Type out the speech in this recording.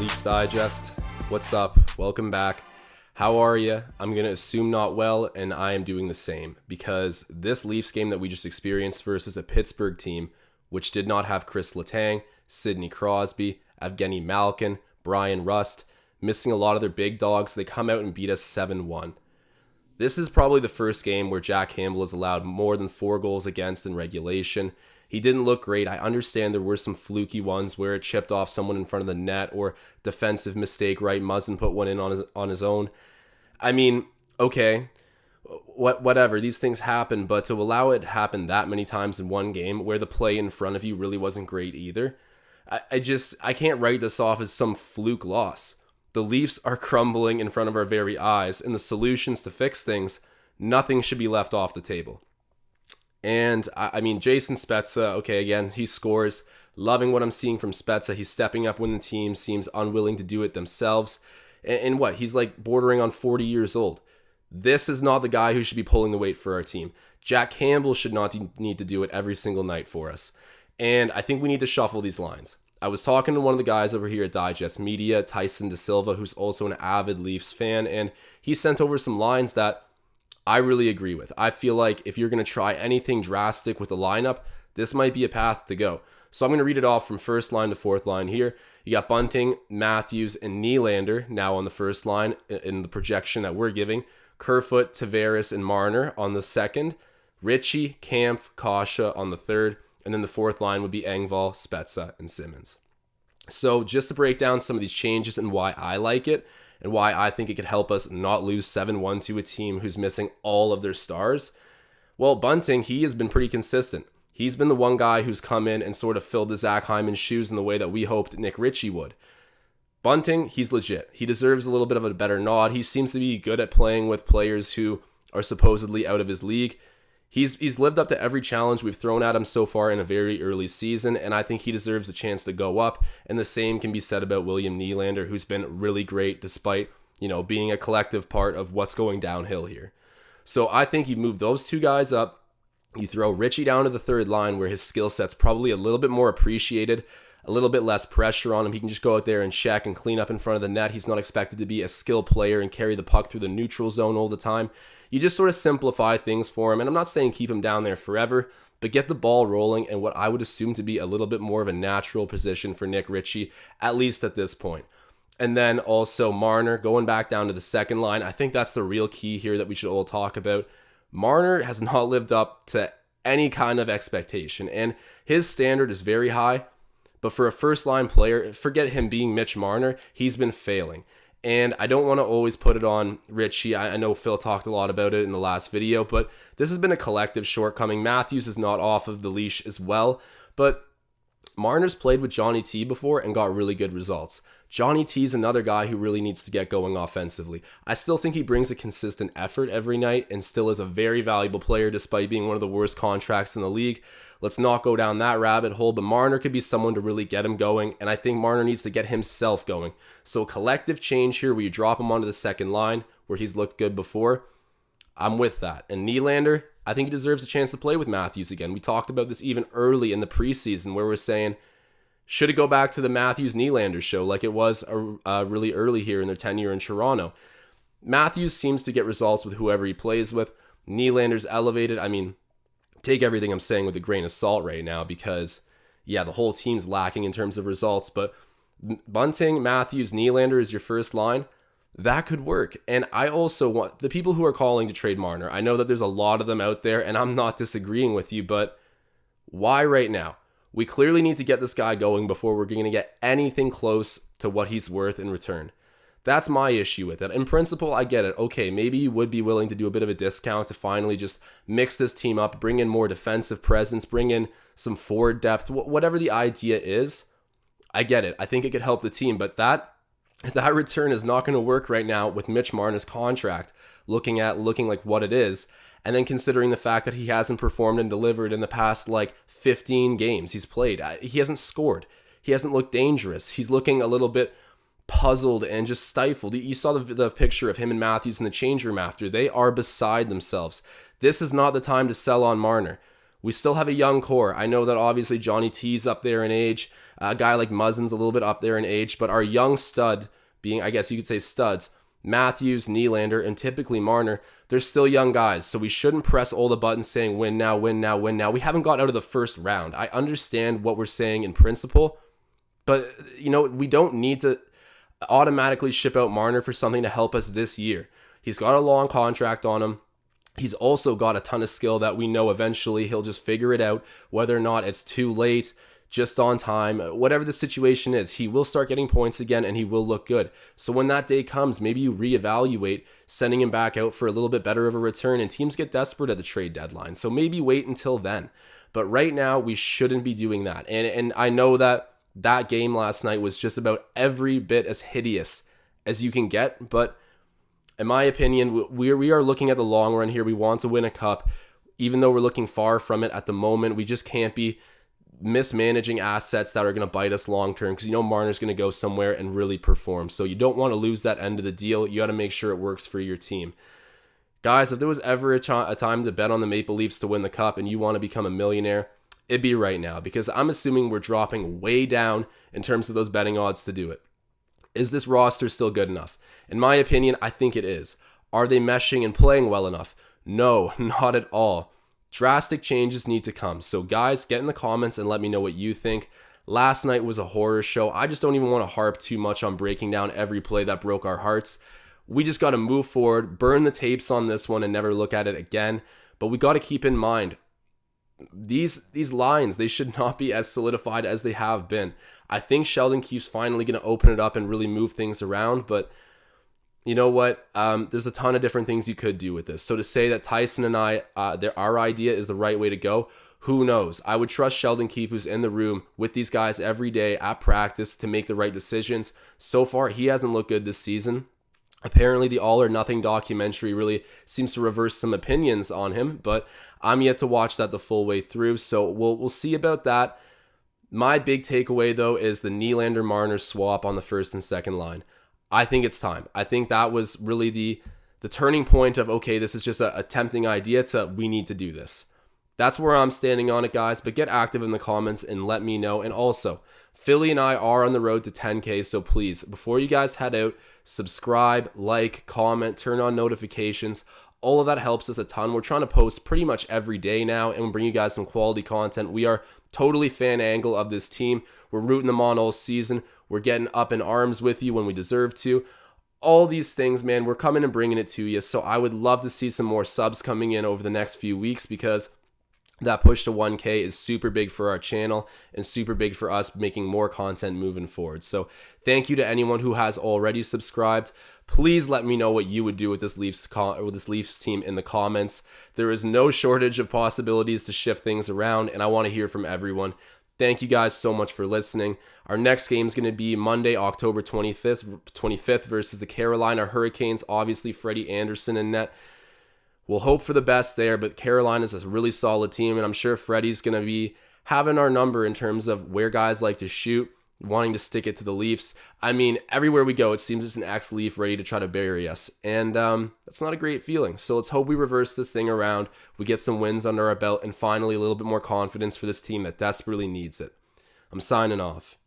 Leafs Digest. What's up? Welcome back. How are you? I'm going to assume not well, and I am doing the same because this Leafs game that we just experienced versus a Pittsburgh team, which did not have Chris Letang, Sidney Crosby, Evgeny Malkin, Brian Rust, missing a lot of their big dogs, they come out and beat us 7-1. This is probably the first game where Jack Campbell has allowed more than 4 goals against in regulation. He didn't look great. I understand there were some fluky ones where it chipped off someone in front of the net or defensive mistake, right? Muzzin put one in on his own. I mean, okay, whatever. These things happen, but to allow it to happen that many times in one game where the play in front of you really wasn't great either, I can't write this off as some fluke loss. The Leafs are crumbling in front of our very eyes, and the solutions to fix things, nothing should be left off the table. And I mean, Jason Spezza, okay, again, he scores. Loving what I'm seeing from Spezza. He's stepping up when the team seems unwilling to do it themselves. And what? He's like bordering on 40 years old. This is not the guy who should be pulling the weight for our team. Jack Campbell should not need to do it every single night for us. And I think we need to shuffle these lines. I was talking to one of the guys over here at Digest Media, Tyson De Silva, who's also an avid Leafs fan, and he sent over some lines that I really agree with. I feel like if you're going to try anything drastic with the lineup, this might be a path to go. So I'm going to read it off from first line to fourth line here. You got Bunting, Matthews, and Nylander now on the first line in the projection that we're giving. Kerfoot, Tavares, and Marner on the second. Ritchie, Kampf, Kasha on the third. And then the fourth line would be Engvall, Spezza, and Simmons. So just to break down some of these changes and why I like it, and why I think it could help us not lose 7-1 to a team who's missing all of their stars. Well, Bunting, he has been pretty consistent. He's been the one guy who's come in and sort of filled the Zach Hyman shoes in the way that we hoped Nick Ritchie would. Bunting, he's legit. He deserves a little bit of a better nod. He seems to be good at playing with players who are supposedly out of his league. He's lived up to every challenge we've thrown at him so far in a very early season, and I think he deserves a chance to go up. And the same can be said about William Nylander, who's been really great despite, being a collective part of what's going downhill here. So I think you move those two guys up. You throw Ritchie down to the third line where his skill set's probably a little bit more appreciated, a little bit less pressure on him. He can just go out there and check and clean up in front of the net. He's not expected to be a skill player and carry the puck through the neutral zone all the time. You just sort of simplify things for him. And I'm not saying keep him down there forever, but get the ball rolling in what I would assume to be a little bit more of a natural position for Nick Ritchie, at least at this point. And then also Marner going back down to the second line. I think that's the real key here that we should all talk about. Marner has not lived up to any kind of expectation, and his standard is very high. But for a first-line player, forget him being Mitch Marner, he's been failing. And I don't want to always put it on Ritchie. I know Phil talked a lot about it in the last video, but this has been a collective shortcoming. Matthews is not off of the leash as well, but Marner's played with Johnny T before and got really good results. Johnny T is another guy who really needs to get going offensively. I still think he brings a consistent effort every night and still is a very valuable player despite being one of the worst contracts in the league. Let's not go down that rabbit hole, but Marner could be someone to really get him going, and I think Marner needs to get himself going. So collective change here where you drop him onto the second line where he's looked good before, I'm with that. And Nylander, I think he deserves a chance to play with Matthews again. We talked about this even early in the preseason where we're saying, should it go back to the Matthews-Nylander show like it was really early here in their tenure in Toronto? Matthews seems to get results with whoever he plays with. Nylander's elevated. I mean, take everything I'm saying with a grain of salt right now because, yeah, the whole team's lacking in terms of results. But Bunting, Matthews, Nylander is your first line. That could work. And I also want the people who are calling to trade Marner. I know that there's a lot of them out there, and I'm not disagreeing with you, but why right now? We clearly need to get this guy going before we're going to get anything close to what he's worth in return. That's my issue with it. In principle, I get it. Okay, maybe you would be willing to do a bit of a discount to finally just mix this team up, bring in more defensive presence, bring in some forward depth, whatever the idea is. I get it. I think it could help the team, but that return is not going to work right now with Mitch Marner's contract looking like what it is. And then considering the fact that he hasn't performed and delivered in the past 15 games he's played. He hasn't scored. He hasn't looked dangerous. He's looking a little bit puzzled and just stifled. You saw the picture of him and Matthews in the change room after. They are beside themselves. This is not the time to sell on Marner. We still have a young core. I know that obviously Johnny T's up there in age. A guy like Muzzin's a little bit up there in age. But our young stud, being, I guess you could say studs, Matthews, Nylander, and typically Marner, they're still young guys. So we shouldn't press all the buttons saying win now, win now, win now. We haven't got out of the first round. I understand what we're saying in principle. But, we don't need to automatically ship out Marner for something to help us this year. He's got a long contract on him. He's also got a ton of skill that we know eventually he'll just figure it out, whether or not it's too late, just on time, whatever the situation is. He will start getting points again and he will look good. So when that day comes, maybe you reevaluate sending him back out for a little bit better of a return, and teams get desperate at the trade deadline. So maybe wait until then. But right now, we shouldn't be doing that. And I know that game last night was just about every bit as hideous as you can get, but in my opinion, we are looking at the long run here. We want to win a cup. Even though we're looking far from it at the moment, we just can't be mismanaging assets that are going to bite us long term, because Marner's going to go somewhere and really perform. So you don't want to lose that end of the deal. You got to make sure it works for your team. Guys, if there was ever a time to bet on the Maple Leafs to win the cup and you want to become a millionaire, it'd be right now, because I'm assuming we're dropping way down in terms of those betting odds to do it. Is this roster still good enough? In my opinion, I think it is. Are they meshing and playing well enough? No, not at all. Drastic changes need to come. So guys, get in the comments and let me know what you think. Last night was a horror show. I just don't even want to harp too much on breaking down every play that broke our hearts. We just got to move forward, burn the tapes on this one and never look at it again. But we got to keep in mind, these lines, they should not be as solidified as they have been. I think Sheldon Keefe's finally going to open it up and really move things around, but you know what? There's a ton of different things you could do with this. So to say that Tyson and our idea is the right way to go, who knows? I would trust Sheldon Keefe, who's in the room with these guys every day at practice, to make the right decisions. So far, he hasn't looked good this season. Apparently, the All or Nothing documentary really seems to reverse some opinions on him, but I'm yet to watch that the full way through, so we'll see about that. My big takeaway, though, is the Nylander-Marner swap on the first and second line. I think it's time. I think that was really the turning point of, okay, this is just a tempting idea to, we need to do this. That's where I'm standing on it, guys, but get active in the comments and let me know. And also, Philly and I are on the road to 10K, so please, before you guys head out, subscribe, like, comment, turn on notifications. All of that helps us a ton. We're trying to post pretty much every day now and bring you guys some quality content. We are totally fan angle of this team. We're rooting them on all season. We're getting up in arms with you when we deserve to. All these things, man, we're coming and bringing it to you. So I would love to see some more subs coming in over the next few weeks, because that push to 1K is super big for our channel and super big for us making more content moving forward. So thank you to anyone who has already subscribed. Please let me know what you would do with this Leafs team in the comments. There is no shortage of possibilities to shift things around, and I want to hear from everyone. Thank you guys so much for listening. Our next game is going to be Monday, October 25th versus the Carolina Hurricanes. Obviously, Freddie Anderson in net. We'll hope for the best there, but Carolina's a really solid team, and I'm sure Freddie's going to be having our number in terms of where guys like to shoot, wanting to stick it to the Leafs. I mean, everywhere we go, it seems there's an ex-Leaf ready to try to bury us, and that's not a great feeling. So let's hope we reverse this thing around, we get some wins under our belt, and finally a little bit more confidence for this team that desperately needs it. I'm signing off.